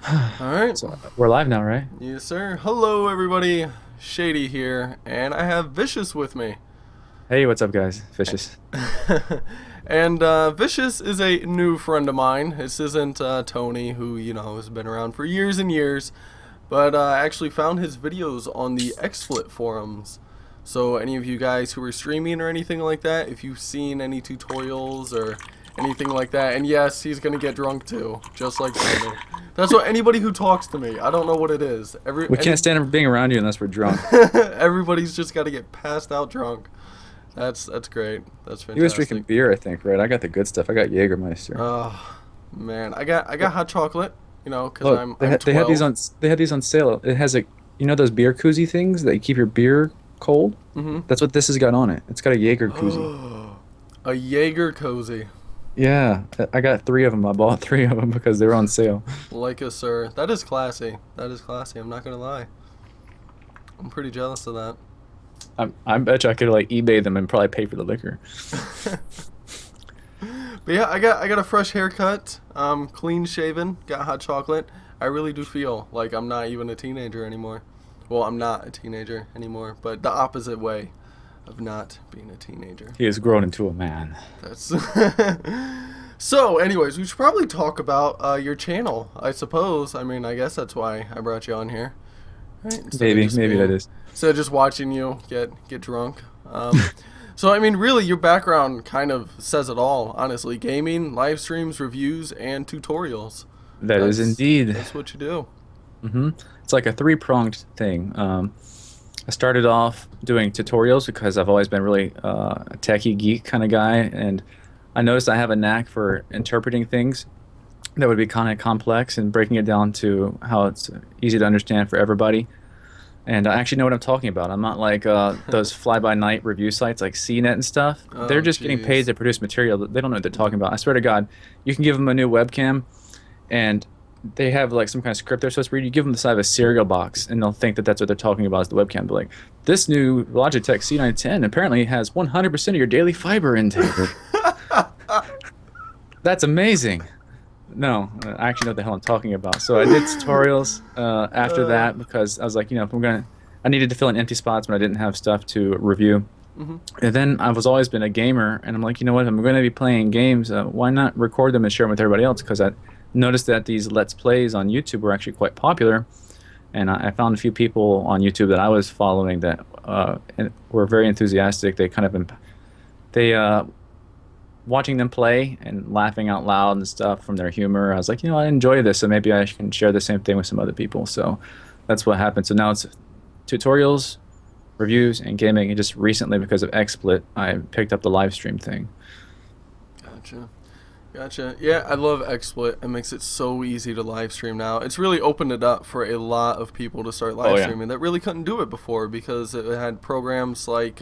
All right. So we're live now, right? Yes, sir. Hello, everybody. Shadee here, and I have Vicious with me. Hey, what's up, guys? Vicious. And Vicious is a new friend of mine. This isn't Tony, who, has been around for years and years, but I actually found his videos on the XSplit forums. So any of you guys who are streaming or anything like that, if you've seen any tutorials or anything like that, and yes, he's gonna get drunk too, just like Tony. That's what anybody who talks to me. I don't know what it is. We can't stand being around you unless we're drunk. Everybody's just got to get passed out drunk. That's great. That's He was drinking fantastic. beer, I think, right? I got the good stuff. I got Jägermeister. Oh man, I got hot chocolate. Because Look, I'm they had these 12. on sale. It has those beer koozie things that keep your beer cold. Mm-hmm. That's what this has got on it. It's got a Jaeger koozie. A Jaeger cozy, Yeah, I got three of them. I bought three of them because they were on sale. like a sir. That is classy. That is classy. I'm not gonna lie. I'm pretty jealous of that. I bet you I could like eBay them and probably pay for the liquor. But yeah, I got a fresh haircut, clean shaven, got hot chocolate. I really do feel like I'm not even a teenager anymore. Well, I'm not a teenager anymore, but the opposite way of not being a teenager. He has grown into a man. That's So, anyways, we should probably talk about your channel, I suppose. I mean, I guess that's why I brought you on here. Right? Maybe that is. Instead of just watching you get drunk. So, I mean, really, your background kind of says it all, honestly. Gaming, live streams, reviews, and tutorials. That is indeed. That's what you do. It's like a three-pronged thing. I started off doing tutorials because I've always been really a techie geek kind of guy, and I noticed I have a knack for interpreting things that would be kind of complex and breaking it down to how it's easy to understand for everybody. And I actually know what I'm talking about. I'm not like those fly-by-night review sites like CNET and stuff. They're Oh, just getting paid jeez. to produce material. They don't know what they're talking about. I swear to God, you can give them a new webcam, and they have like some kind of script they're supposed to read. You give them the size of a cereal box, and they'll think that that's what they're talking about is the webcam. But like, this new Logitech C910 apparently has 100% of your daily fiber intake. That's amazing. No, I actually know what the hell I'm talking about. So I did tutorials after that because I was like, if I needed to fill in empty spots when I didn't have stuff to review. Hmm. And then I was always been a gamer, and I'm like, you know what? If I'm going to be playing games, why not record them and share them with everybody else? Because I noticed that these Let's Plays on YouTube were actually quite popular, and I found a few people on YouTube that I was following that were very enthusiastic. They kind of they watching them play and laughing out loud and stuff from their humor. I was like, I enjoy this, so maybe I can share the same thing with some other people. So that's what happened. So now it's tutorials, reviews, and gaming. And just recently, because of XSplit, I picked up the live stream thing. Gotcha. Gotcha. Yeah, I love XSplit. It makes it so easy to live stream now. It's really opened it up for a lot of people to start Oh live yeah. streaming that really couldn't do it before because it had programs like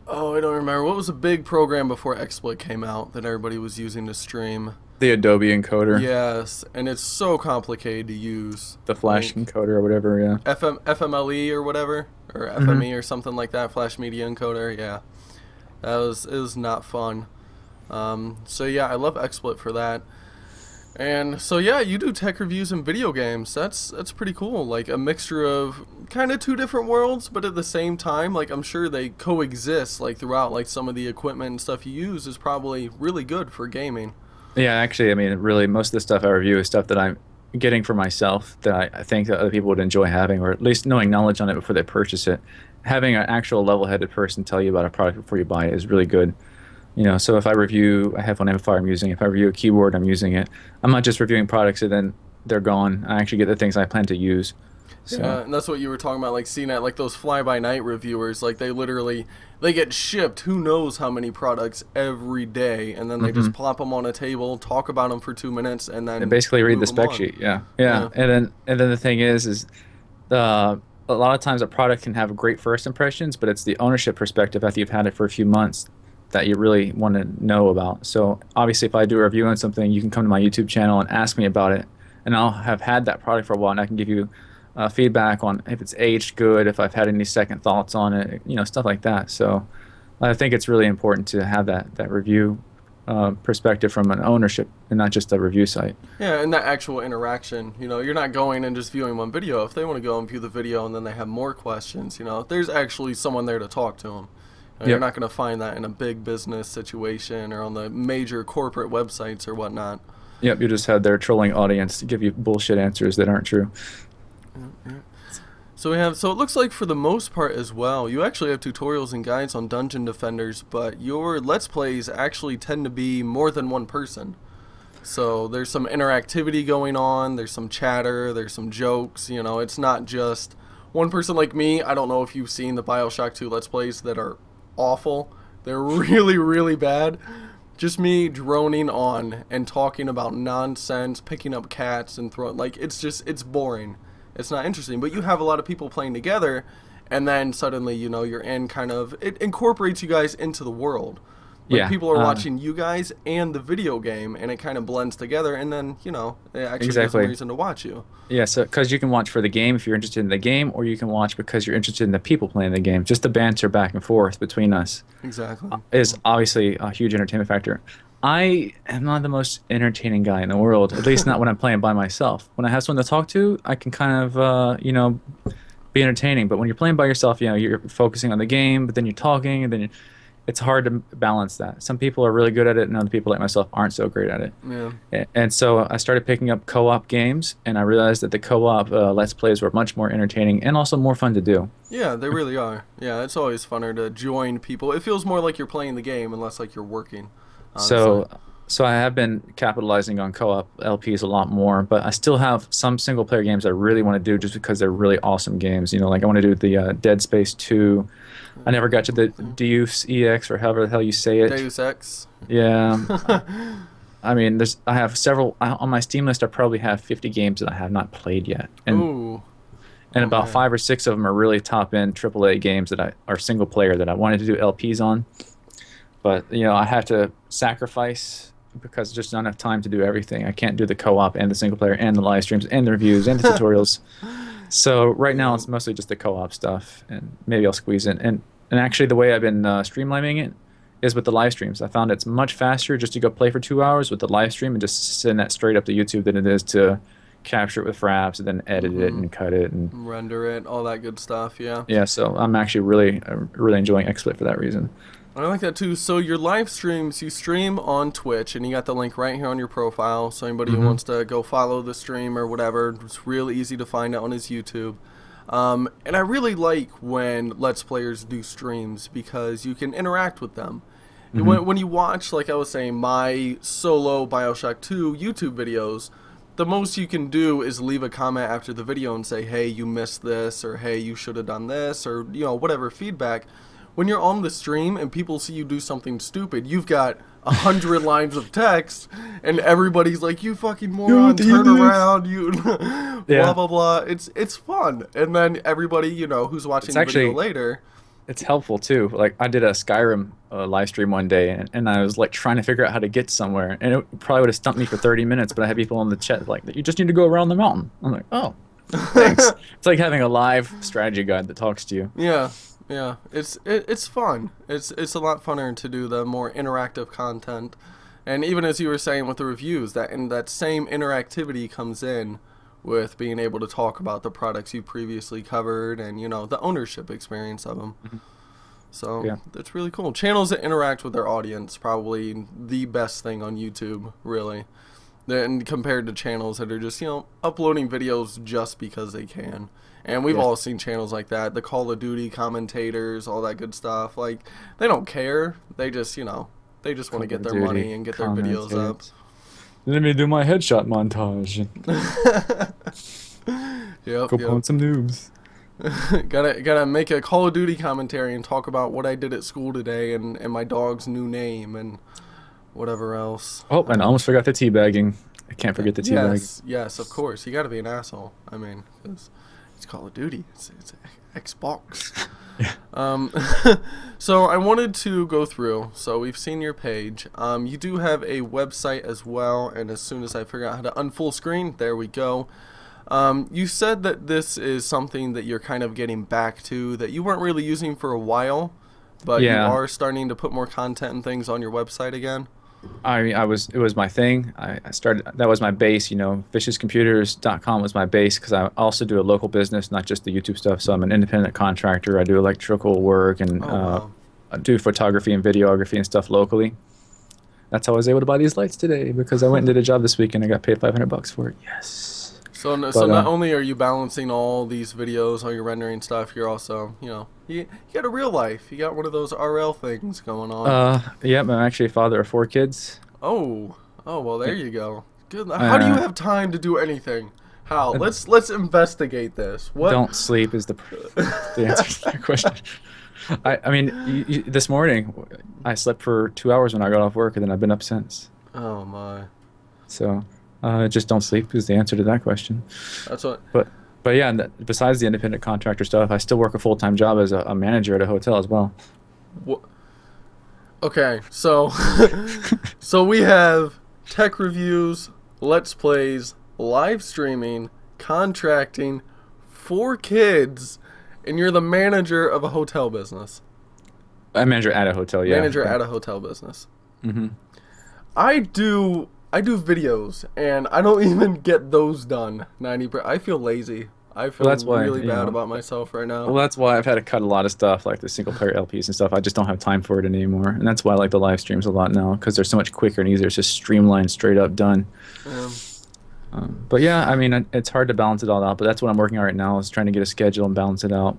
oh, I don't remember. What was a big program before XSplit came out that everybody was using to stream? The Adobe encoder, Yes, and it's so complicated to use. the Flash Like encoder or whatever. Yeah. FMLE or whatever, or FME or something like that. Flash Media Encoder. Yeah, it was not fun. So yeah, I love XSplit for that. And so yeah, you do tech reviews and video games. That's pretty cool. Like a mixture of kind of two different worlds, but at the same time, like I'm sure they coexist like throughout. Like some of the equipment and stuff you use is probably really good for gaming. Yeah, actually, I mean, really, most of the stuff I review is stuff that I'm getting for myself that I think that other people would enjoy having, or at least knowing knowledge on it before they purchase it. Having an actual level-headed person tell you about a product before you buy it is really good. So if I review a headphone amplifier I'm using, if I review a keyboard I'm using it, I'm not just reviewing products and then they're gone. I actually get the things I plan to use. Yeah, So and that's what you were talking about, like CNET, like those fly-by-night reviewers, like they get shipped who knows how many products every day, and then they just plop them on a table, talk about them for 2 minutes, and I then basically read the move 'em spec on. sheet. Yeah, Yeah. yeah, and then the thing is a lot of times a product can have great first impressions, but it's the ownership perspective after you've had it for a few months that you really want to know about. So obviously, if I do a review on something, you can come to my YouTube channel and ask me about it, and I'll have had that product for a while, and I can give you feedback on if it's aged good, if I've had any second thoughts on it, stuff like that. So I think it's really important to have that review perspective from an ownership and not just a review site. Yeah, and that actual interaction, you know, you're not going and just viewing one video. If they want to go and view the video and then they have more questions, you know, there's actually someone there to talk to them. You're not going to find that in a big business situation or on the major corporate websites or whatnot. Yep, you just had their trolling audience to give you bullshit answers that aren't true. So it looks like for the most part as well, you actually have tutorials and guides on Dungeon Defenders, but your Let's Plays actually tend to be more than one person. So there's some interactivity going on, there's some chatter, there's some jokes, you know, it's not just one person like me. I don't know if you've seen the BioShock 2 Let's Plays that are awful. They're really, really bad. Just me droning on and talking about nonsense, picking up cats and throwing, like, it's boring. It's not interesting. But you have a lot of people playing together, and then suddenly, you know, you're in kind of, it incorporates you guys into the world. Like, people are watching you guys and the video game, and it kind of blends together, and then, you know, it actually gives them a reason to watch you. Yeah, so because you can watch for the game if you're interested in the game, or you can watch because you're interested in the people playing the game. Just the banter back and forth between us is obviously a huge entertainment factor. I am not the most entertaining guy in the world, at least not when I'm playing by myself. When I have someone to talk to, I can kind of, you know, be entertaining. But when you're playing by yourself, you know, you're focusing on the game, but then you're talking, and then it's hard to balance that. Some people are really good at it, and other people like myself aren't so great at it. Yeah. And so I started picking up co-op games, and I realized that the co-op Let's Plays were much more entertaining and also more fun to do. Yeah, they really are. Yeah, it's always funner to join people. It feels more like you're playing the game and less like you're working. So I have been capitalizing on co-op LPs a lot more, but I still have some single-player games I really want to do just because they're really awesome games. You know, like I want to do the Dead Space 2. I never got to the Deus Ex, or however the hell you say it. Deus Ex. Yeah. I mean, I have several on my Steam list. I probably have 50 games that I have not played yet, and about 5 or 6 of them are really top-end AAA games that are single-player that I wanted to do LPs on. But you know, I have to sacrifice because there's just not enough time to do everything. I can't do the co-op and the single-player and the live streams and the reviews and the tutorials. So right now it's mostly just the co-op stuff, and maybe I'll squeeze in. And actually, the way I've been streamlining it is with the live streams. I found it's much faster just to go play for 2 hours with the live stream and just send that straight up to YouTube than it is to capture it with fraps and then edit it and cut it and render it, all that good stuff. Yeah. Yeah. So I'm actually really enjoying XSplit for that reason. I like that too. So your live streams, you stream on Twitch, and you got the link right here on your profile. So anybody who wants to go follow the stream or whatever, it's real easy to find out on his YouTube. And I really like when Let's Players do streams because you can interact with them. When you watch, like I was saying, my solo BioShock 2 YouTube videos, the most you can do is leave a comment after the video and say, hey, you missed this, or hey, you should have done this, or, you know, whatever feedback. When you're on the stream and people see you do something stupid, you've got 100 lines of text, and everybody's like, you fucking moron, turn around, you blah, blah, blah. It's fun. And then everybody, you know, who's watching the video later. It's helpful, too. Like, I did a Skyrim live stream one day, and I was, like, trying to figure out how to get somewhere. And it probably would have stumped me for 30 minutes, but I had people on the chat like, you just need to go around the mountain. I'm like, oh, thanks. It's like having a live strategy guide that talks to you. Yeah. Yeah, it's fun. It's a lot funner to do the more interactive content, and even as you were saying with the reviews, that same interactivity comes in with being able to talk about the products you previously covered, and you know the ownership experience of them. So that's really cool. Channels that interact with their audience, probably the best thing on YouTube, really. And compared to channels that are just, you know, uploading videos just because they can. And we've all seen channels like that, the Call of Duty commentators, all that good stuff. Like, they don't care. They just, you know, they just want to get their money and get their videos up. Let me do my headshot montage. Go punt some noobs. gotta make a Call of Duty commentary and talk about what I did at school today and my dog's new name and whatever else. Oh, and I almost forgot the teabagging. I can't forget the teabagging. Yes, of course. You gotta be an asshole. I mean, 'cause it's Call of Duty. It's Xbox. So I wanted to go through. So we've seen your page. You do have a website as well. And as soon as I figure out how to unfull screen, there we go. You said that this is something that you're kind of getting back to, that you weren't really using for a while, but you are starting to put more content and things on your website again. It was my thing. I started, that was my base, you know, ViciousComputers.com was my base because I also do a local business, not just the YouTube stuff. So I'm an independent contractor. I do electrical work and Oh wow. I do photography and videography and stuff locally. That's how I was able to buy these lights today because I went and did a job this week and I got paid 500 bucks for it. Yes. So not only are you balancing all these videos, all your rendering stuff, you're also, you got a real life. You got one of those RL things going on. Yeah, I'm actually a father of 4 kids. Oh, well, there you go. Good. How do you have time to do anything? How? Let's investigate this. What? Don't sleep is the answer to that question. I mean, this morning I slept for 2 hours when I got off work, and then I've been up since. Oh my. So, just don't sleep is the answer to that question. That's what. But yeah, besides the independent contractor stuff, I still work a full-time job as a manager at a hotel as well. What? Okay, so so we have tech reviews, let's plays, live streaming, contracting, 4 kids, and you're the manager of a hotel business. I'm manager at a hotel, yeah. Manager at a hotel business. Mm-hmm. I do videos, and I don't even get those done 90%. I feel lazy. I feel really bad about myself right now. Well, that's why I've had to cut a lot of stuff, like the single-player LPs and stuff. I just don't have time for it anymore, and that's why I like the live streams a lot now, because they're so much quicker and easier. It's just streamlined, straight up, done. But yeah, I mean, it's hard to balance it all out, but that's what I'm working on right now, is trying to get a schedule and balance it out.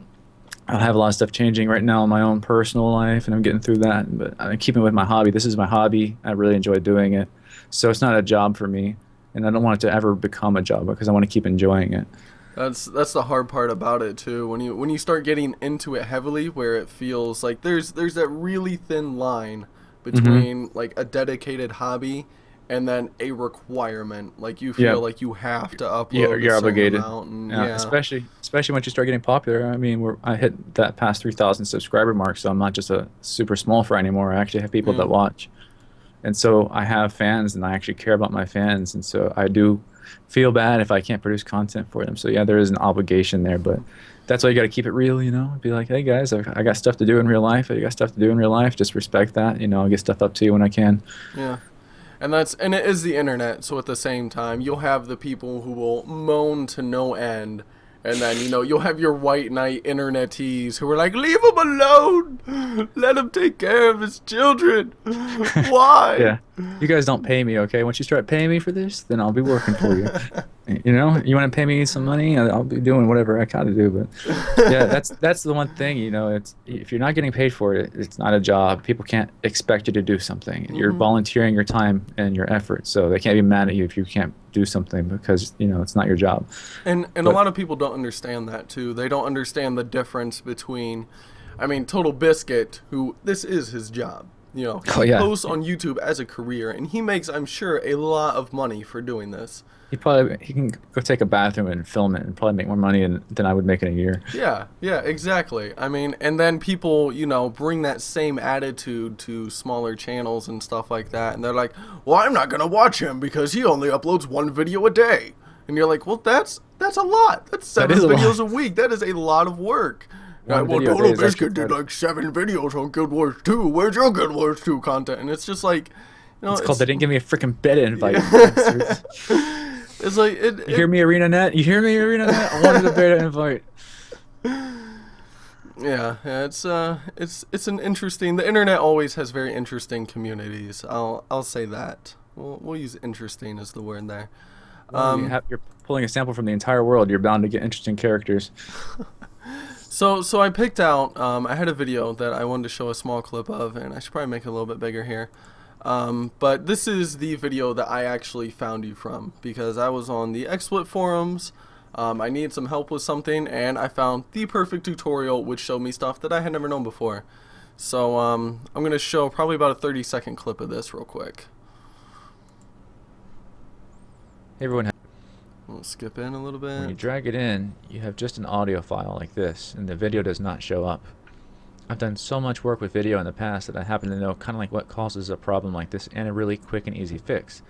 I have a lot of stuff changing right now in my own personal life, and I'm getting through that, but I'm keeping with my hobby. This is my hobby. I really enjoy doing it, so it's not a job for me, and I don't want it to ever become a job because I want to keep enjoying it. That's the hard part about it too. When you start getting into it heavily, where it feels like there's that really thin line between like a dedicated hobby and then a requirement. Like you feel like you have to upload. You're obligated. And, especially once you start getting popular. I mean, I hit that past 3,000 subscriber mark, so I'm not just a super small fry anymore. I actually have people that watch, and so I have fans, and I actually care about my fans, and so I do feel bad if I can't produce content for them. So yeah, there is an obligation there, but that's why you got to keep it real, you know. Be like, hey guys, I got stuff to do in real life. You got stuff to do in real life. Just respect that, you know. I'll get stuff up to you when I can. Yeah. And it is the internet, so at the same time, you'll have the people who will moan to no end, and then, you'll have your white knight internetees who are like, leave him alone! Let him take care of his children! Why? Yeah. You guys don't pay me, okay? Once you start paying me for this, then I'll be working for you. You know? You want to pay me some money? I'll be doing whatever I gotta do, but yeah, that's the one thing, it's if you're not getting paid for it, it's not a job. People can't expect you to do something. You're volunteering your time and your effort, so they can't be mad at you if you can't do something because, it's not your job. And a lot of people don't understand that too. They don't understand the difference between, Total Biscuit, who this is his job. He posts on YouTube as a career, and he makes, I'm sure, a lot of money for doing this. He can go take a bathroom and film it and probably make more money than I would make in a year. Yeah, exactly. And then people, bring that same attitude to smaller channels and stuff like that, and they're like, well, I'm not going to watch him because he only uploads 1 video a day. And you're like, well, that's a lot. That's 7 videos a week. That is a lot of work. Well, Total Biscuit did like 7 videos on Guild Wars 2. Where's your Guild Wars 2 content? And it's just like, it's called they didn't give me a freaking beta invite. It's like you hear me, ArenaNet? You hear me, ArenaNet? I wanted a beta invite. Yeah, it's an interesting. The internet always has very interesting communities. I'll say that. We'll use interesting as the word there. You're pulling a sample from the entire world. You're bound to get interesting characters. So I picked out, I had a video that I wanted to show a small clip of, and I should probably make it a little bit bigger here. But this is the video that I actually found you from, because I was on the XSplit forums, I needed some help with something, and I found the perfect tutorial which showed me stuff that I had never known before. So I'm going to show probably about a 30-second clip of this real quick. Hey everyone. We'll skip in a little bit. When you drag it in, you have just an audio file like this, and the video does not show up. I've done so much work with video in the past that I happen to know kind of like what causes a problem like this and a really quick and easy fix.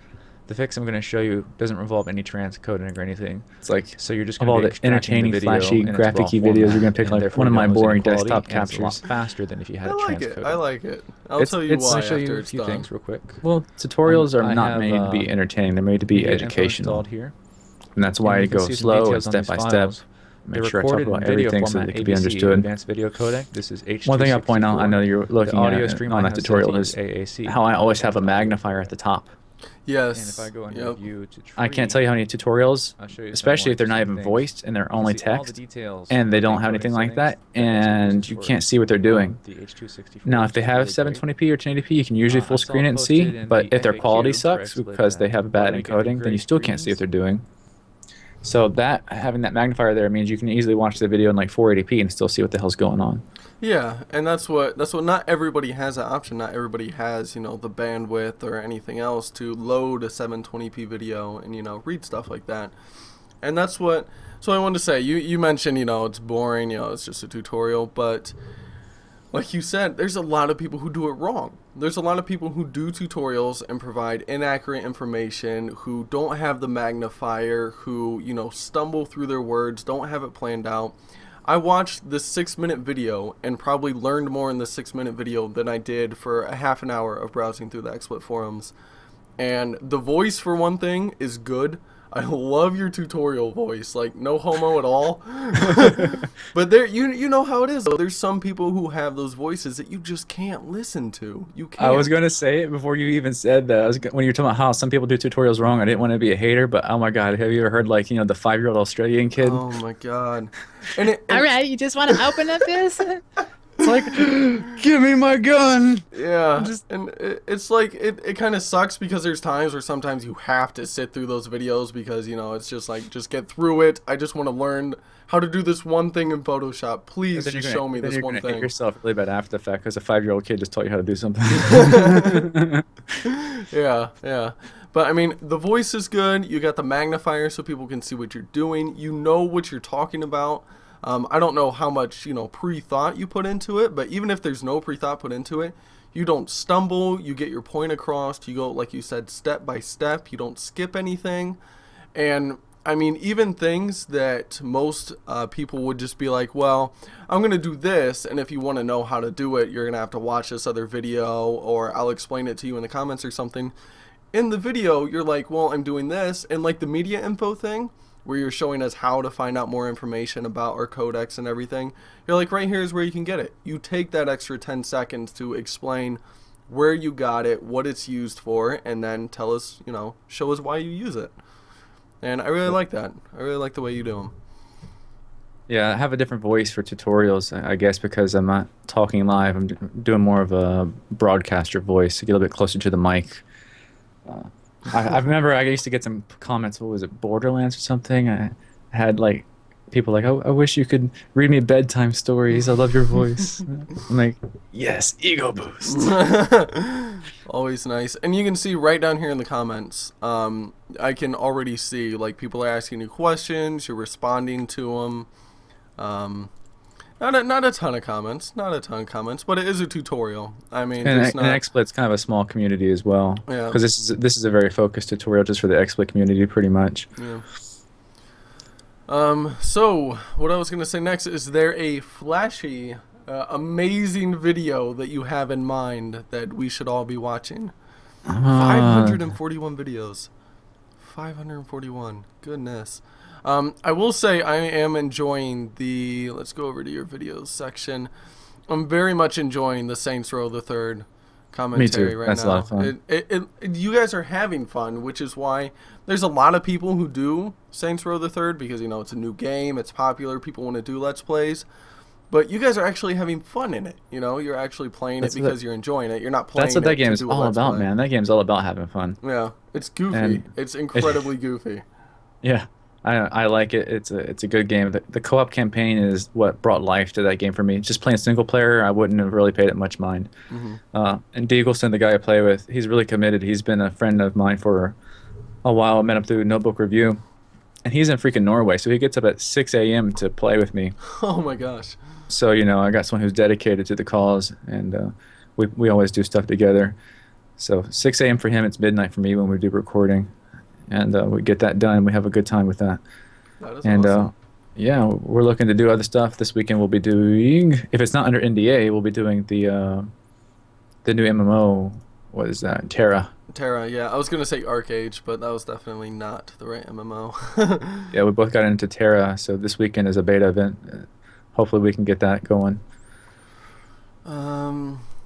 The fix I'm going to show you doesn't involve any transcoding or anything. It's like, so you're just of going all to be the entertaining, the flashy, graphic-y videos, you're going to pick like one of my boring desktop captures. A lot faster than if you had I like transcoded. it. I like it. I'll tell you why show you after a it's few done. things real quick. Well, tutorials are not made to be entertaining. They're made to be educational. Here. And that's why I go slow and step by step. Make sure I talk about everything so that it can be understood. Advanced video codec. This is H264. One thing I point out, I know you're looking audio at stream on that tutorial, is AAC. how I always have a magnifier at the top. Yes. And if I go into view to tree, I can't tell you how many tutorials, especially if they're not even voiced and they're only text, and they don't have anything like that, and you can't see what they're doing. Now, if they have 720p or 1080p, you can usually full screen it and see, but if their quality sucks because they have bad encoding, then you still can't see what they're doing. So having that magnifier there means you can easily watch the video in like 480p and still see what the hell's going on. Yeah, and that's what not everybody has that option. Not everybody has, the bandwidth or anything else to load a 720p video and read stuff like that. And that's what I wanted to say. You mentioned, it's boring, it's just a tutorial, but like you said, there's a lot of people who do it wrong. There's a lot of people who do tutorials and provide inaccurate information, who don't have the magnifier, who, stumble through their words, don't have it planned out. I watched this 6-minute video and probably learned more in the 6-minute video than I did for a half an hour of browsing through the XSplit forums. And the voice, for one thing, is good. I love your tutorial voice, like no homo at all. But there, you know how it is though. There's some people who have those voices that you just can't listen to. You can't. I was gonna say it before you even said that. When you were talking about how some people do tutorials wrong, I didn't want to be a hater, but oh my god, have you ever heard like the 5-year-old Australian kid? Oh my god. All right, you just want to open up this? It's like, give me my gun. Yeah, and it's like it kind of sucks because there's times where sometimes you have to sit through those videos because it's just like, just get through it. I just want to learn how to do this one thing in Photoshop. Please just show me this one thing. You're gonna hate yourself really bad after the fact because a 5-year-old kid just taught you how to do something. Yeah. But I mean, the voice is good. You got the magnifier so people can see what you're doing. You know what you're talking about. I don't know how much, pre-thought you put into it, but even if there's no pre-thought put into it, you don't stumble, you get your point across, you go, like you said, step by step, you don't skip anything. And I mean, even things that most people would just be like, well, I'm going to do this, and if you want to know how to do it, you're going to have to watch this other video, or I'll explain it to you in the comments or something. In the video, you're like, well, I'm doing this, and like the media info thing, where you're showing us how to find out more information about our codecs and everything, you're like, right here is where you can get it. You take that extra 10 seconds to explain where you got it, what it's used for, and then tell us, show us why you use it. And I really like that. I really like the way you do them. Yeah, I have a different voice for tutorials, I guess, because I'm not talking live. I'm doing more of a broadcaster voice to get a little bit closer to the mic. I remember I used to get some comments, what was it, Borderlands or something? I had like people like, oh, I wish you could read me bedtime stories. I love your voice. I'm like, yes, ego boost. Always nice. And you can see right down here in the comments, I can already see like people are asking you questions, you're responding to them. Not a ton of comments, but it is a tutorial. I mean, and XSplit's kind of a small community as well. Yeah. Because this is a very focused tutorial just for the XSplit community, pretty much. Yeah. So what I was gonna say next, is there a flashy, amazing video that you have in mind that we should all be watching? 541 videos. 541. Goodness. I will say I am enjoying the, let's go over to your videos section. I'm very much enjoying the Saints Row the Third commentary right now. That's a lot of fun. You guys are having fun, which is why there's a lot of people who do Saints Row the Third because, it's a new game, it's popular, people want to do Let's Plays. But you guys are actually having fun in it, You're actually playing it because you're enjoying it. You're not playing it to do a Let's Play. That's what that game is all about, man. That game's all about having fun. Yeah, it's goofy. It's incredibly goofy. Yeah. I like it. It's a good game. The co-op campaign is what brought life to that game for me. Just playing single player, I wouldn't have really paid it much mind. And Deagleson, the guy I play with, he's really committed. He's been a friend of mine for a while. I met him through Notebook Review, and he's in freaking Norway, so he gets up at 6 a.m. to play with me. Oh my gosh. So I got someone who's dedicated to the cause, and we always do stuff together. So 6 a.m. for him, it's midnight for me when we do recording. and we get that done. We have a good time with that. That is And awesome. yeah, we're looking to do other stuff this weekend. We'll be doing, if it's not under NDA, we'll be doing the new MMO. What is that? Terra. Terra, yeah. I was going to say Arcade, but that was definitely not the right MMO. Yeah, we both got into Terra, so this weekend is a beta event. Hopefully we can get that going.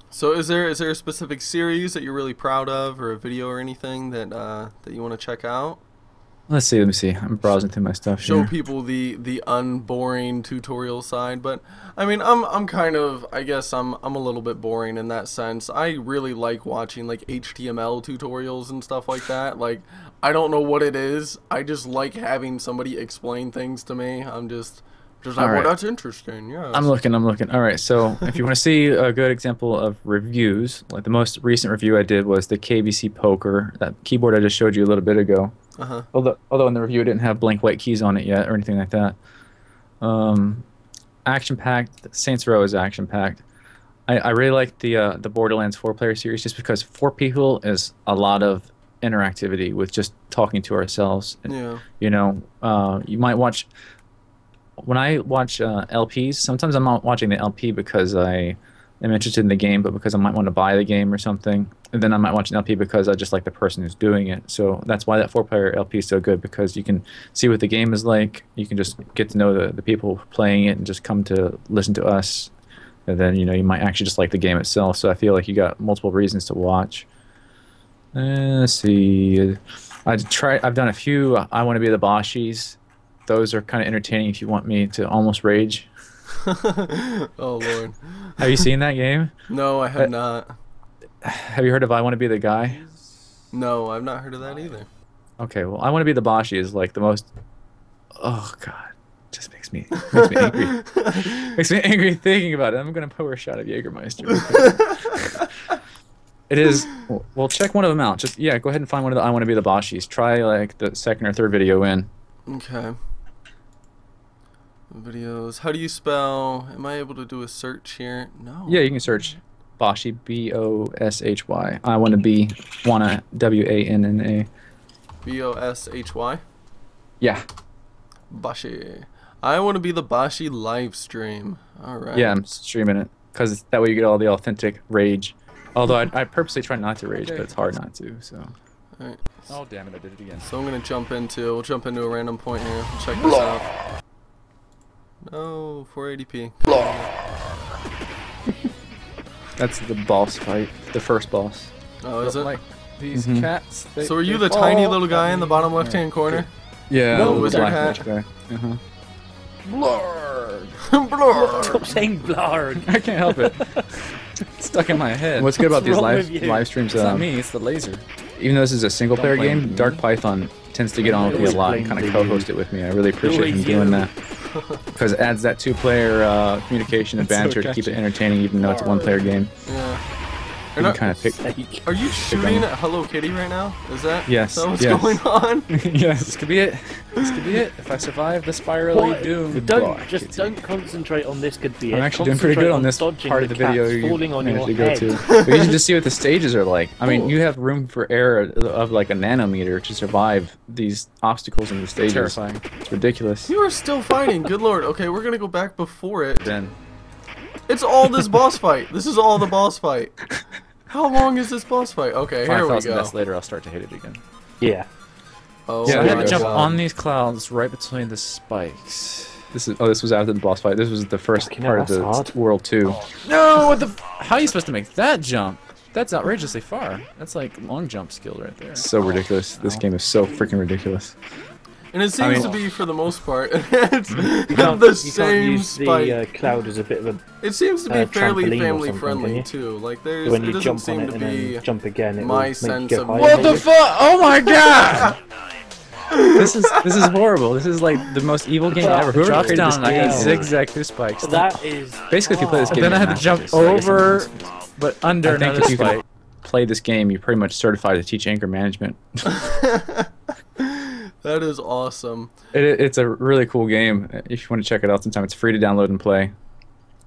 So is there a specific series that you're really proud of, or a video or anything that that you want to check out? Let's see. Let me see. I'm browsing through my stuff Show here. people the unboring tutorial side, but I mean, I'm kind of, I guess I'm a little bit boring in that sense. I really like watching like HTML tutorials and stuff like that. Like, I don't know what it is. I just like having somebody explain things to me. I'm just like, All right. well, that's interesting. Yeah. I'm looking. All right, so if you want to see a good example of reviews, like the most recent review I did was the KBC Poker, that keyboard I just showed you a little bit ago. Although in the review it didn't have blank white keys on it yet or anything like that. Action-packed. Saints Row is action-packed. I really like the Borderlands 4-player series just because 4 people is a lot of interactivity with just talking to ourselves. And, Yeah. you know, you might watch... When I watch LPs, sometimes I'm not watching the LP because I am interested in the game, but because I might want to buy the game or something. And then I might watch an LP because I just like the person who's doing it. So that's why that 4-player LP is so good, because you can see what the game is like. You can just get to know the people playing it and just come to listen to us. And then, you know, you might actually just like the game itself. So I feel like you got multiple reasons to watch. Let's see. I've done a few I Want to Be the Boshies. Those are kind of entertaining if you want me to almost rage. Oh, Lord. Have you seen that game? No, I have not. Have you heard of I Want to Be the Guy? No, I've not heard of that either. Okay, well, I Want to Be the Boshi is like the most... Oh, God. Just makes me angry. Makes me angry thinking about it. I'm going to pour a shot of Jägermeister. It is... Well, check one of them out. Just, yeah, go ahead and find one of the I Want to Be the Boshis. Try, like, the second or third video in. Okay. Videos. How do you spell? Am I able to do a search here? No. Yeah, you can search Boshi, B-O-S-H-Y. I want to be, wanna, W-A-N-N-A. B-O-S-H-Y? Yeah. Bashi. I want to be the Bashi live stream. All right. Yeah, I'm streaming it because that way you get all the authentic rage. Although I purposely try not to rage, but it's hard not to. So. All right. Oh damn it! I did it again. So I'm gonna we'll jump into a random point here. Check this out. No, 480p. That's the boss fight, the first boss. Oh, is it? Like these cats. So are you the tiny little guy in the bottom left-hand corner? Yeah, No, the wizard black hat. guy. Blurred. Blur. Stop saying blurred. I can't help it. It's stuck in my head. What's good about these wrong live with you? live streams? It's not me. It's the laser. Even though this is a single player Don't blame game, me. Dark Python tends to get on with me a lot and kind of co-host it with me. I really appreciate him doing that because it adds that 2-player communication and banter to keep it entertaining, even though it's a 1-player game. Yeah. You can kind of pick. Are you shooting at Hello Kitty right now? Is that Yes, is that what's yes. going on? Yes. This could be it. This could be it. If I survive the spirally doom. Don't concentrate on this. Could be it. I'm actually doing pretty good on this Concentrate part on of the dodging video cats you falling on managed to your go head. to. But you should just see what the stages are like. I mean, you have room for error of like a nanometer to survive these obstacles in the stages. Terrifying. It's ridiculous. You are still fighting. Good lord. Okay, we're gonna go back before it. Then It's all this boss fight. This is all the boss fight. How long is this boss fight? Okay, here we go. Later, I'll start to hate it again. Yeah. Oh, Yeah, So I I had my to jump God. on these clouds right between the spikes. this was after the boss fight. This was the first Fucking part hell, of the that's hard. world 2. No, what the? How are you supposed to make that jump? That's outrageously far. That's like long jump skill right there. So ridiculous. This game is so freaking ridiculous. And it seems mean- to be, for the most part, it's You the can't same use spike. the cloud as a bit of a. It seems to be fairly trampoline or family something, friendly can you? too. Like When it you doesn't jump on seem it to and be then jump again, it my will make you sense go of higher. What the fuck? Oh my god! This is horrible. This is like the most evil game ever. Whoever Drops created down this and I game, can zigzag through spikes. That is. basically if you play this game, Then I you're had to jump masterful. over, but under I think another if you can spike. play this game, you're pretty much certified to teach anger management. That is awesome. It's a really cool game. If you want to check it out sometime, it's free to download and play.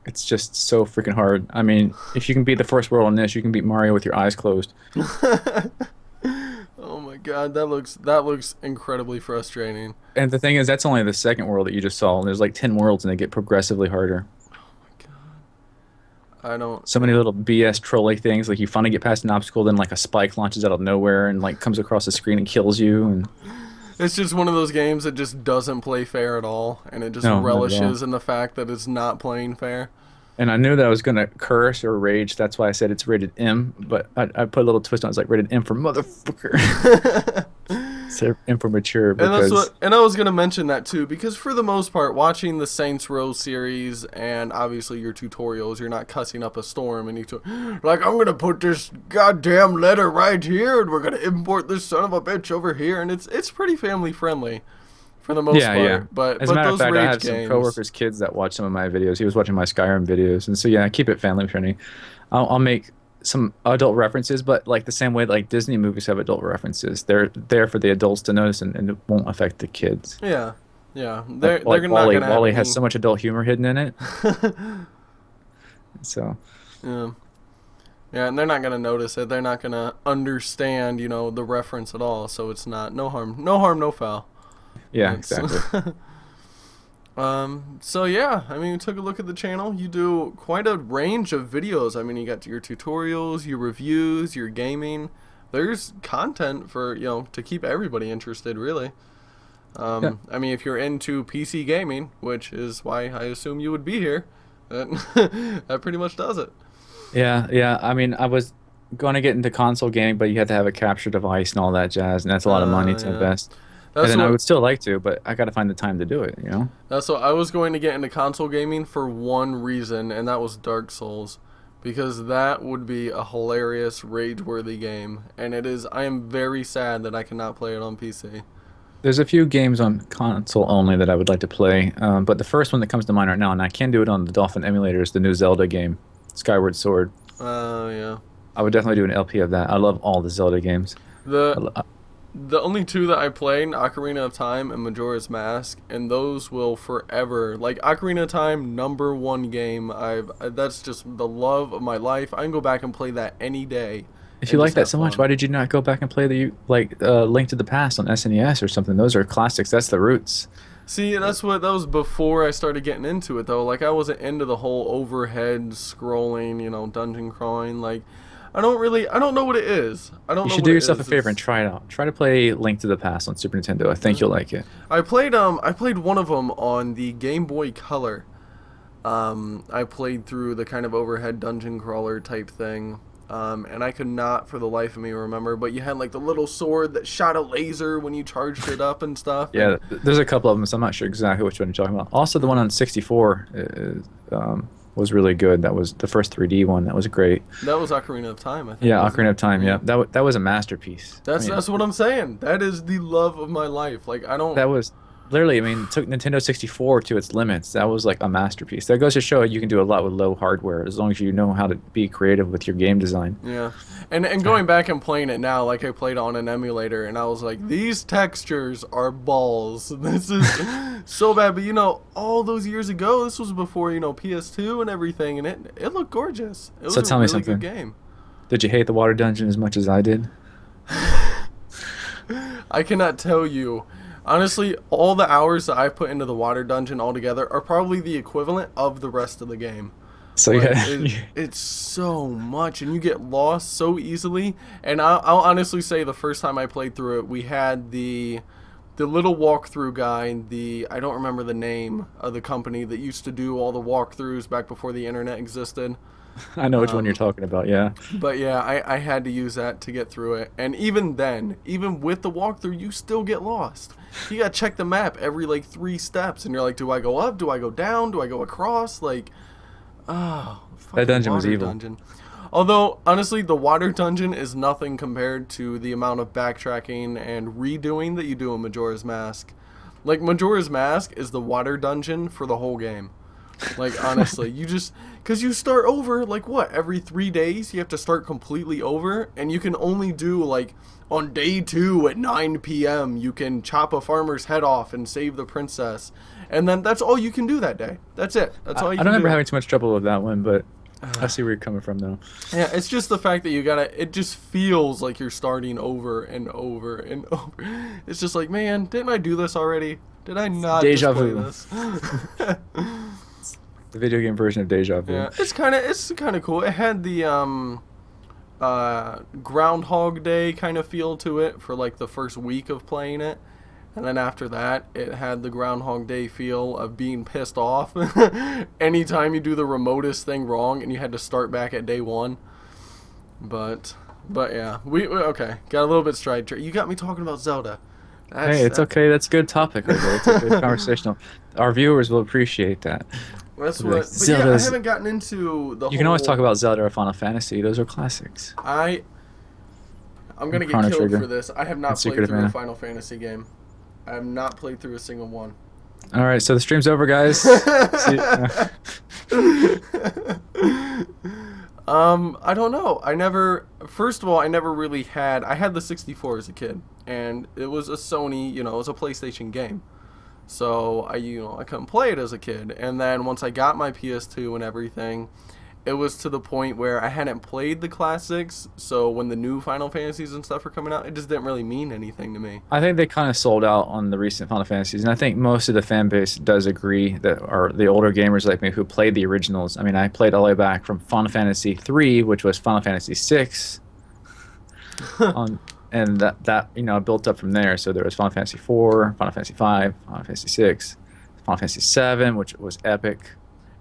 It's just so freaking hard. I mean, if you can beat the first world on this, you can beat Mario with your eyes closed. Oh my God, that looks incredibly frustrating. And the thing is, that's only the second world that you just saw. And there's like 10 worlds, and they get progressively harder. Oh my God, I don't. So many little BS trolly things. Like you finally get past an obstacle, then like a spike launches out of nowhere and like comes across the screen and kills you. And it's just one of those games that just doesn't play fair at all, and it just relishes in the fact that it's not playing fair. And I knew that I was going to curse or rage. That's why I said it's rated M. But I put a little twist on it. It's like rated M for motherfucker. So M for mature. Because... And I was going to mention that too, because for the most part, watching the Saints Row series and obviously your tutorials, you're not cussing up a storm. And like, I'm going to put this goddamn letter right here, and we're going to import this son of a bitch over here. And it's pretty family friendly. For the most part. Yeah. But as a matter those of fact, I have games... some coworkers' kids that watch some of my videos. He was watching my Skyrim videos, and so yeah, I keep it family friendly. I'll make some adult references, but like the same way like Disney movies have adult references. They're there for the adults to notice, and it won't affect the kids. Yeah. They're Wally. Wally has so much adult humor hidden in it. So. Yeah, and they're not gonna notice it. They're not gonna understand, the reference at all. So it's not no harm, no foul. Yeah, exactly. So yeah, I mean, we took a look at the channel. You do quite a range of videos. I mean, you got your tutorials, your reviews, your gaming. There's content for, to keep everybody interested, really. I mean, if you're into PC gaming, which is why I assume you would be here, that pretty much does it. Yeah. I mean, I was going to get into console gaming, but you have to have a capture device and all that jazz, and that's a lot of money to invest. And then I would still like to, but I got to find the time to do it, That's what I was going to get into console gaming for one reason, and that was Dark Souls, because that would be a hilarious, rage-worthy game, and I am very sad that I cannot play it on PC. There's a few games on console only that I would like to play, but the first one that comes to mind right now, and I can do it on the Dolphin emulator, is the new Zelda game, Skyward Sword. Oh, yeah. I would definitely do an LP of that. I love all the Zelda games. The only two that I played, Ocarina of Time and Majora's Mask, and those will forever, like Ocarina of Time, #1 game. That's just the love of my life. I can go back and play that any day. If you like that so much, why did you not go back and play the Link to the Past on SNES or something? Those are classics. That's the roots. See, that was before I started getting into it though. Like I wasn't into the whole overhead scrolling, dungeon crawling. Like I don't know what it is. You should do yourself a favor and try it out. Try to play Link to the Past on Super Nintendo. I think you'll like it. I played one of them on the Game Boy Color. I played through the kind of overhead dungeon crawler type thing. And I could not for the life of me remember, but you had like the little sword that shot a laser when you charged it up and stuff. Yeah, there's a couple of them, so I'm not sure exactly which one you're talking about. Also, the one on 64 was really good. That was the first 3D one. That was great. That was Ocarina of Time, I think. Yeah, Ocarina of Time. Yeah, that was a masterpiece. That's what I'm saying. That is the love of my life. Like I don't. That was literally. I mean, it took Nintendo 64 to its limits. That was like a masterpiece. That goes to show you can do a lot with low hardware as long as you know how to be creative with your game design. Yeah, and going back and playing it now, like I played on an emulator, and I was like, these textures are balls. This is so bad. But all those years ago, this was before PS2 and everything, and it looked gorgeous. It was so tell a me really something. Good game. Did you hate the water dungeon as much as I did? I cannot tell you. Honestly, all the hours that I put into the water dungeon altogether are probably the equivalent of the rest of the game. So it's so much, and you get lost so easily. And I'll honestly say the first time I played through it, we had the little walkthrough guy. I don't remember the name of the company that used to do all the walkthroughs back before the internet existed. I know which one you're talking about, yeah. But yeah, I had to use that to get through it. And even then, even with the walkthrough, you still get lost. You gotta check the map every like 3 steps, and you're like, do I go up? Do I go down? Do I go across? Like, that dungeon was evil. Although, honestly, the water dungeon is nothing compared to the amount of backtracking and redoing that you do in Majora's Mask. Like, Majora's Mask is the water dungeon for the whole game. Like, honestly, because you start over, like, what, every 3 days you have to start completely over, and you can only do, like, on day 2 at 9 p.m. you can chop a farmer's head off and save the princess, and then that's all you can do that day. That's it. That's all you can do. I don't remember having too much trouble with that one, but I see where you're coming from, though. Yeah, it's just the fact that you gotta. It just feels like you're starting over and over and over. It's just like, man, didn't I do this already? Did I not Deja just play vu. this? The video game version of Deja Vu. Yeah, it's kind of cool. It had the Groundhog Day kind of feel to it for like the first week of playing it. And then after that, it had the Groundhog Day feel of being pissed off anytime you do the remotest thing wrong and you had to start back at day one. But yeah, okay, got a little bit stride. You got me talking about Zelda. Hey, it's okay. That's a good topic. It's a good conversational. Our viewers will appreciate that. That's what. But yeah, I haven't gotten into the. You can always talk about Zelda or Final Fantasy. Those are classics. I'm gonna get killed for this. I have not played through a Final Fantasy game. I have not played through a single one. All right, so the stream's over, guys. I don't know. First of all, I never really had. I had the 64 as a kid, and it was a Sony. It was a PlayStation game. So I couldn't play it as a kid. And then once I got my PS2 and everything, it was to the point where I hadn't played the classics. So when the new Final Fantasies and stuff were coming out, it just didn't really mean anything to me. I think they kind of sold out on the recent Final Fantasies, and I think most of the fan base does agree that are the older gamers like me who played the originals. I mean, I played all the way back from Final Fantasy 3, which was Final Fantasy 6. And that built up from there. So there was Final Fantasy 4, Final Fantasy 5, Final Fantasy 6, Final Fantasy 7, which was epic.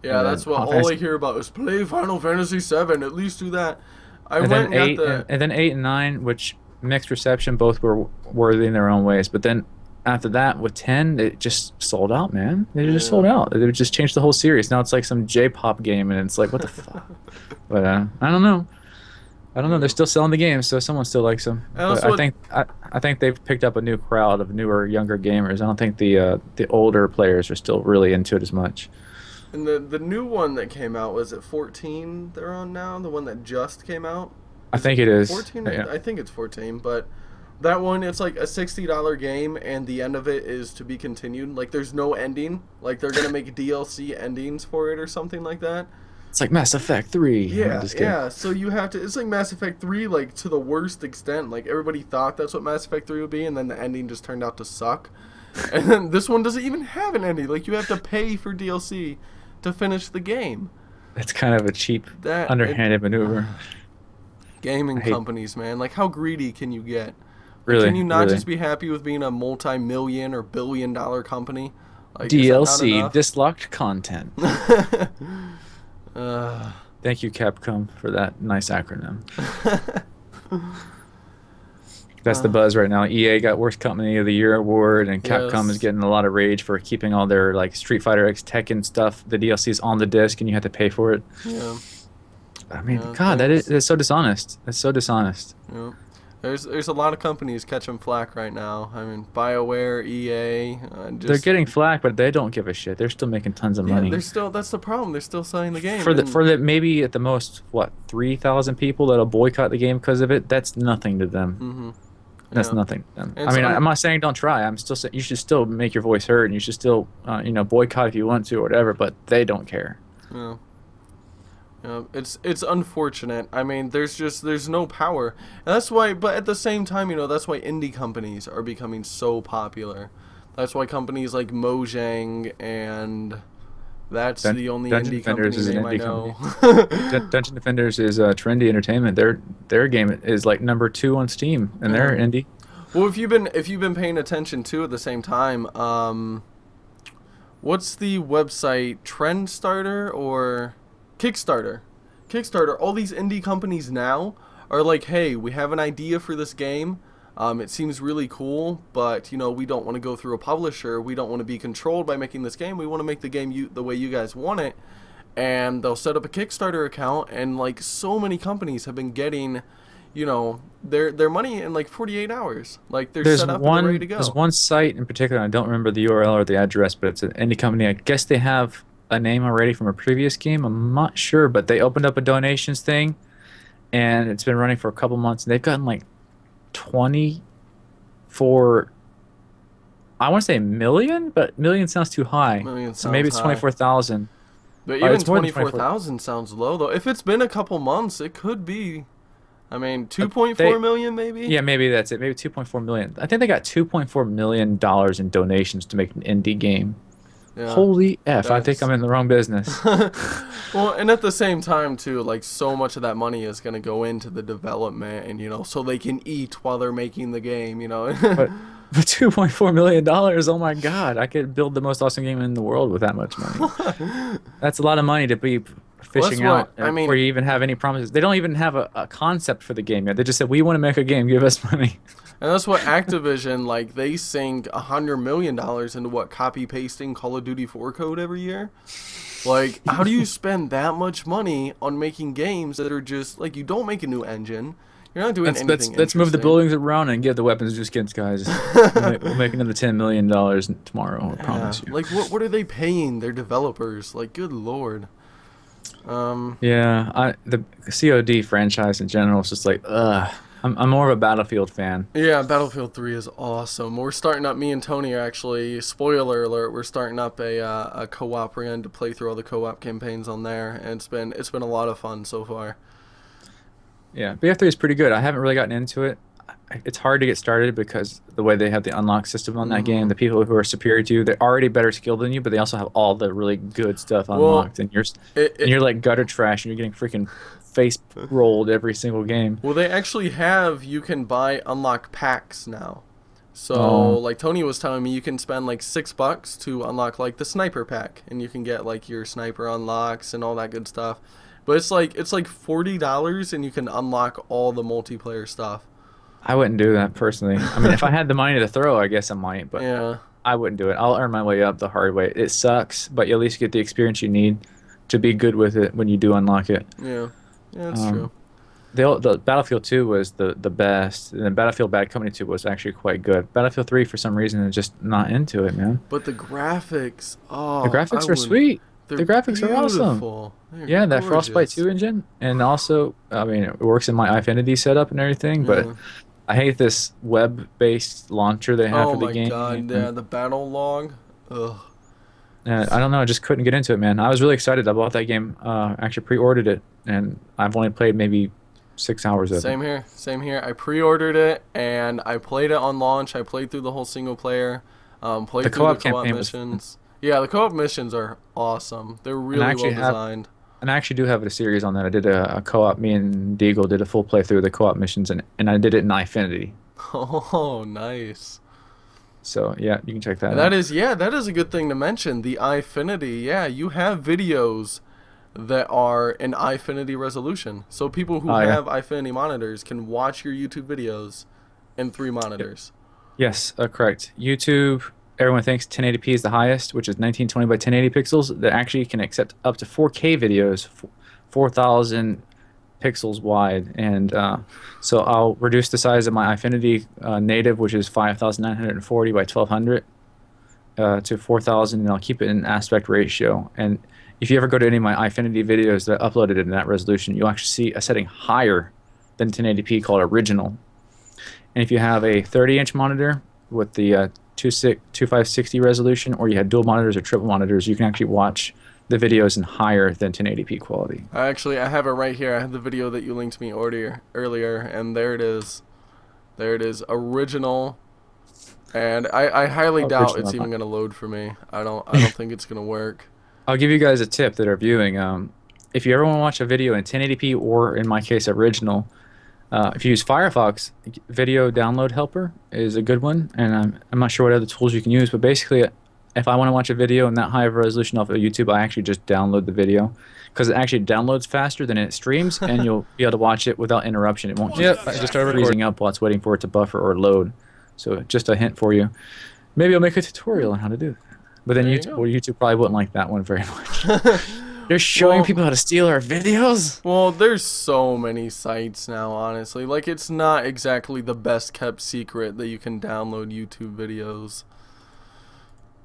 Yeah, that's what all I hear about is play Final Fantasy 7. At least do that. And then 8 and 9, which mixed reception, both were worthy in their own ways. But then after that, with 10, it just sold out, man. It just sold out. It just changed the whole series. Now it's like some J-pop game, and it's like, what the fuck? But I don't know. They're still selling the games, so someone still likes them. But I think they've picked up a new crowd of newer, younger gamers. I don't think the older players are still really into it as much. And the new one that came out, was it 14 they're on now? The one that just came out? I think it is. 14? Yeah. I think it's 14, but that one, it's like a $60 game, and the end of it is to be continued. Like, there's no ending. Like, they're going to make DLC endings for it or something like that. It's like Mass Effect 3. Yeah, so you have to... It's like Mass Effect 3, like, to the worst extent. Like, everybody thought that's what Mass Effect 3 would be, and then the ending just turned out to suck. And then this one doesn't even have an ending. Like, you have to pay for DLC to finish the game. That's kind of a cheap, underhanded maneuver. Gaming companies, man. Like, how greedy can you get? Really? Can you not just be happy with being a multi-million or billion-dollar company? Like, DLC, dislocked content. Thank you, Capcom, for that nice acronym. That's the buzz right now. EA got Worst Company of the Year award, and Capcom is getting a lot of rage for keeping all their like Street Fighter X Tekken stuff. The DLC is on the disc, and you have to pay for it. Yeah. I mean, God, that's so dishonest. That's so dishonest. Yeah. There's a lot of companies catching flack right now. I mean, BioWare, EA. They're getting flack, but they don't give a shit. They're still making tons of money. That's the problem. They're still selling the game. For the maybe at the most 3,000 people that'll boycott the game because of it. That's nothing to them. Mm-hmm. That's nothing to them. I mean, I'm not saying don't try. I'm still saying you should still make your voice heard, and you should still boycott if you want to or whatever. But they don't care. Yeah. It's unfortunate. I mean, there's no power. And that's why, but at the same time, that's why indie companies are becoming so popular. That's why companies like Mojang, and that's the only indie company name I know. Dungeon Defenders is Trendy Entertainment. Their game is like #2 on Steam, and they're indie. Well, if you've been paying attention too at the same time, what's the website? Trendstarter or Kickstarter. All these indie companies now are like, hey, we have an idea for this game. It seems really cool, but we don't want to go through a publisher. We don't want to be controlled by making this game. We want to make the game the way you guys want it. And they'll set up a Kickstarter account, and like so many companies have been getting, their money in like 48 hours. Like they're set up and they're ready to go. There's one site in particular. I don't remember the URL or the address, but it's an indie company. I guess they have a name already from a previous game. I'm not sure, but they opened up a donations thing, and it's been running for a couple months, and they've gotten like 24, I want to say million, but million sounds too high. So maybe it's 24,000. But even it's more than 24,000 sounds low though. If it's been a couple months, it could be. I mean, 2.4 million maybe. Yeah, maybe that's it. Maybe 2.4 million. I think they got 2.4 million dollars in donations to make an indie game. Yeah, holy F! I think I'm in the wrong business. Well, and at the same time too, like so much of that money is gonna go into the development, and so they can eat while they're making the game. But 2.4 million dollars. Oh my God! I could build the most awesome game in the world with that much money. That's a lot of money to be fishing out. I mean, before you even have any promises. They don't even have a concept for the game yet. They just said, we want to make a game. Give us money. And that's what Activision, like, they sink $100 million into what, copy pasting Call of Duty 4 code every year. Like, how do you spend that much money on making games that are just like, you don't make a new engine, you're not doing anything. Let's move the buildings around and give the weapons to skins, guys. We'll make another $10 million tomorrow. I promise you. Like, what are they paying their developers? Like, good lord. Yeah, the COD franchise in general is just like, ugh. I'm more of a Battlefield fan. Yeah, Battlefield 3 is awesome. We're starting up, me and Tony are actually, spoiler alert, we're starting up a co-op. We're going to play through all the co-op campaigns on there, and it's been a lot of fun so far. Yeah, BF3 is pretty good. I haven't really gotten into it. It's hard to get started because the way they have the unlock system on that game, the people who are superior to you, they're already better skilled than you, but they also have all the really good stuff unlocked, and you're like gutter trash, and you're getting freaking face rolled every single game. Well, they actually you can buy unlock packs now. So, like Tony was telling me, you can spend like $6 to unlock like the sniper pack, and you can get like your sniper unlocks and all that good stuff. But it's like $40, and you can unlock all the multiplayer stuff. I wouldn't do that personally. I mean, if I had the money to throw, I guess I might, but yeah. I wouldn't do it. I'll earn my way up the hard way. It sucks, but you at least get the experience you need to be good with it when you do unlock it. Yeah, that's true. The Battlefield 2 was the best, and then Battlefield Bad Company 2 was actually quite good. Battlefield 3, for some reason, is just not into it, man. But the graphics, the graphics are sweet. The graphics are awesome. Yeah, that Frostbite 2 engine, and also, I mean, it works in my Infinity setup and everything, but I hate this web-based launcher they have for the game. Oh my god, yeah, the battle log. Ugh. I don't know, I just couldn't get into it, man. I was really excited. I bought that game, actually pre-ordered it, and I've only played maybe 6 hours of it. Same here. I pre-ordered it, and I played it on launch. I played through the whole single player, played through the co-op missions. Yeah, the co-op missions are awesome. They're really well designed. And I actually do have a series on that. I did a co-op. Me and Deagle did a full playthrough of the co-op missions, and I did it in Infinity. Oh, nice. So yeah, you can check that out. That is a good thing to mention. The Infinity, yeah, you have videos that are in Infinity resolution. So people who have Infinity monitors can watch your YouTube videos in 3 monitors. Yes, correct. YouTube. Everyone thinks 1080p is the highest, which is 1920 by 1080 pixels. That actually can accept up to 4K videos, 4,000 pixels wide. And so I'll reduce the size of my Infinity native, which is 5,940 by 1,200, to 4,000, and I'll keep it in aspect ratio. And if you ever go to any of my Infinity videos that I uploaded in that resolution, you'll actually see a setting higher than 1080p called original. And if you have a 30-inch monitor with the 2560 resolution, or you had dual monitors or triple monitors, you can actually watch the videos in higher than 1080p quality. I have it right here. I have the video that you linked me earlier, and there it is. There it is, original. And I highly doubt it's even gonna load for me. I don't think it's gonna work. I'll give you guys a tip that are viewing. If you ever want to watch a video in 1080p, or in my case original, if you use Firefox, Video Download Helper is a good one, and I'm not sure what other tools you can use, but basically, if I want to watch a video in that high of a resolution off of YouTube, I actually just download the video, because it actually downloads faster than it streams, and you'll be able to watch it without interruption. It won't just start freezing up while it's waiting for it to buffer or load. So just a hint for you. Maybe I'll make a tutorial on how to do that. But then YouTube probably wouldn't like that one very much. They're showing people how to steal our videos? Well, there's so many sites now, honestly. Like, it's not exactly the best kept secret that you can download YouTube videos.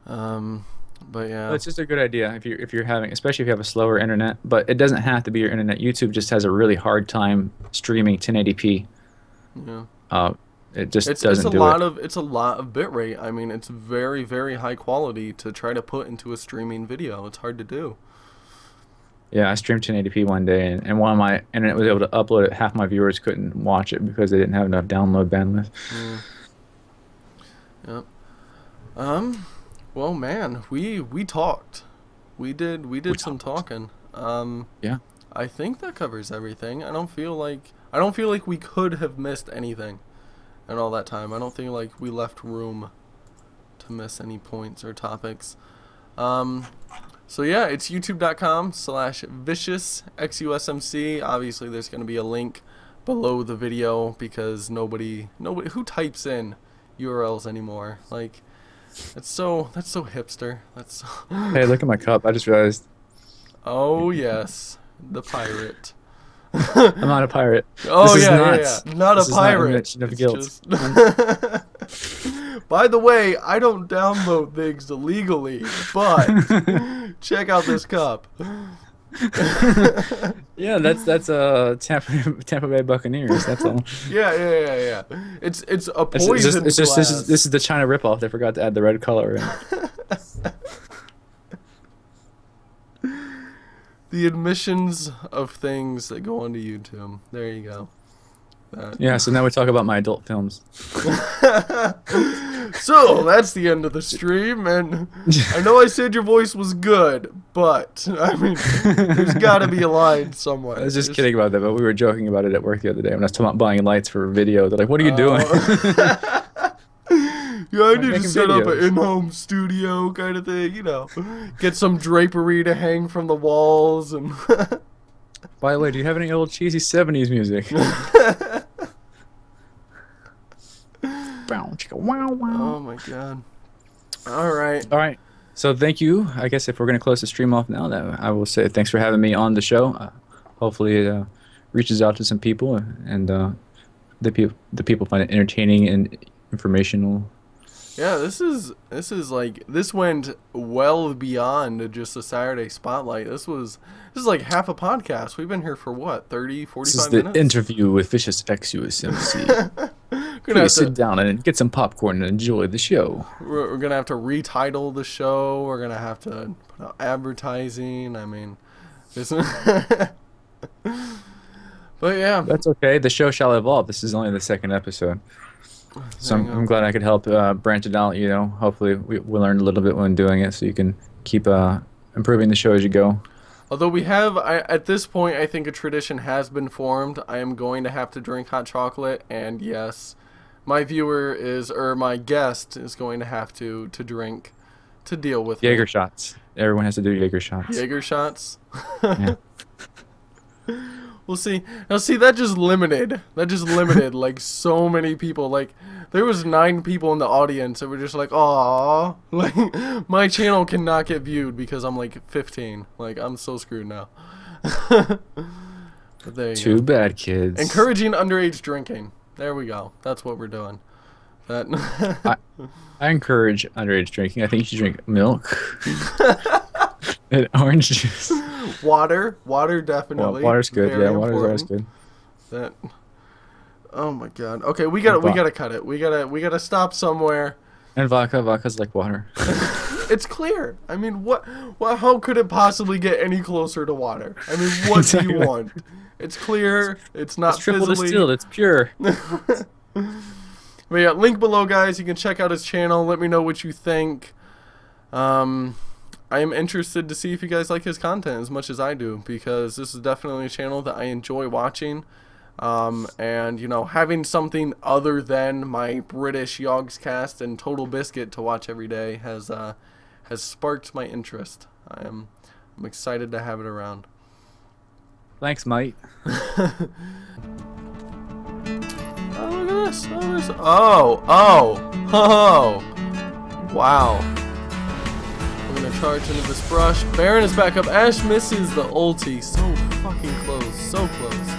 But yeah. Well, it's just a good idea if you're having, especially if you have a slower internet. But it doesn't have to be your internet. YouTube just has a really hard time streaming 1080p. Yeah. It just doesn't do it. It's a lot of bitrate. I mean, it's very, very high quality to try to put into a streaming video. It's hard to do. Yeah, I streamed 1080p one day, and one of my internet was able to upload it. Half my viewers couldn't watch it because they didn't have enough download bandwidth. Yep. Well, man, we talked. We did some talking. Yeah. I think that covers everything. I don't feel like we could have missed anything in all that time. I don't think like we left room to miss any points or topics. So yeah, it's youtube.com/ViciousXUSMC. Obviously, there's going to be a link below the video because nobody who types in URLs anymore. Like, that's so hipster. That's Hey, look at my cup. I just realized. Oh yes, the pirate. I'm not a pirate. Oh this yeah, is yeah, not this a is pirate. Not of guilt. Just... By the way, I don't download things illegally, but check out this cup. Yeah, that's Tampa Bay Buccaneers. That's all. Yeah. It's a poison glass. This is the China ripoff. They forgot to add the red color in. The admissions of things that go onto YouTube. There you go. Yeah, so now we talk about my adult films. So that's the end of the stream, and I know I said your voice was good, but I mean, there's got to be a line somewhere. I was just kidding about that, but we were joking about it at work the other day when I was talking about buying lights for video. They're like, "What are you doing?" Yeah, I need to set up an in-home studio kind of thing, you know. Get some drapery to hang from the walls and. By the way, do you have any old cheesy 70s music? Oh my god. All right. So thank you. I guess if we're going to close the stream off now, I will say thanks for having me on the show. Hopefully it reaches out to some people and the people find it entertaining and informational. Yeah, this is like, this went well beyond just a Saturday spotlight. This is like half a podcast. We've been here for what, 30, 45 minutes? This is the interview with ViciousXUSMC. Please sit down and get some popcorn and enjoy the show. We're gonna have to retitle the show. We're gonna have to put out advertising. I mean, but yeah, that's okay. The show shall evolve. This is only the second episode. So I'm glad I could help branch it out. You know, hopefully we learned a little bit when doing it, so you can keep improving the show as you go. Although we have, at this point, I think a tradition has been formed. I am going to have to drink hot chocolate, and yes, my my guest is going to have to drink to deal with Jaeger shots. Everyone has to do Jaeger shots. Jaeger shots. Yeah. We'll see. Now, see, that just limited like so many people. Like, there was 9 people in the audience that were just like, "Aw, like my channel cannot get viewed because I'm like 15. Like, I'm so screwed now." But there you Too go. bad, kids. Encouraging underage drinking. There we go. That's what we're doing. That. I encourage underage drinking. I think you should drink milk and orange juice. Water definitely. Water's good. Very Yeah, water's always important. good. That. Oh my god. Okay, we gotta cut it. We gotta stop somewhere. And vodka's like water. It's clear. I mean, what? How could it possibly get any closer to water? I mean, what do you want? It's clear. It's not triple fizzly. distilled. It's pure. But yeah, link below, guys. You can check out his channel. Let me know what you think. I am interested to see if you guys like his content as much as I do, because this is definitely a channel that I enjoy watching. And, you know, having something other than my British Yogscast and Total Biscuit to watch every day has sparked my interest. I'm excited to have it around. Thanks, mate. Oh, look at this. Oh. Wow. I'm gonna charge into this brush. Baron is back up. Ash misses the ulti. So fucking close. So close.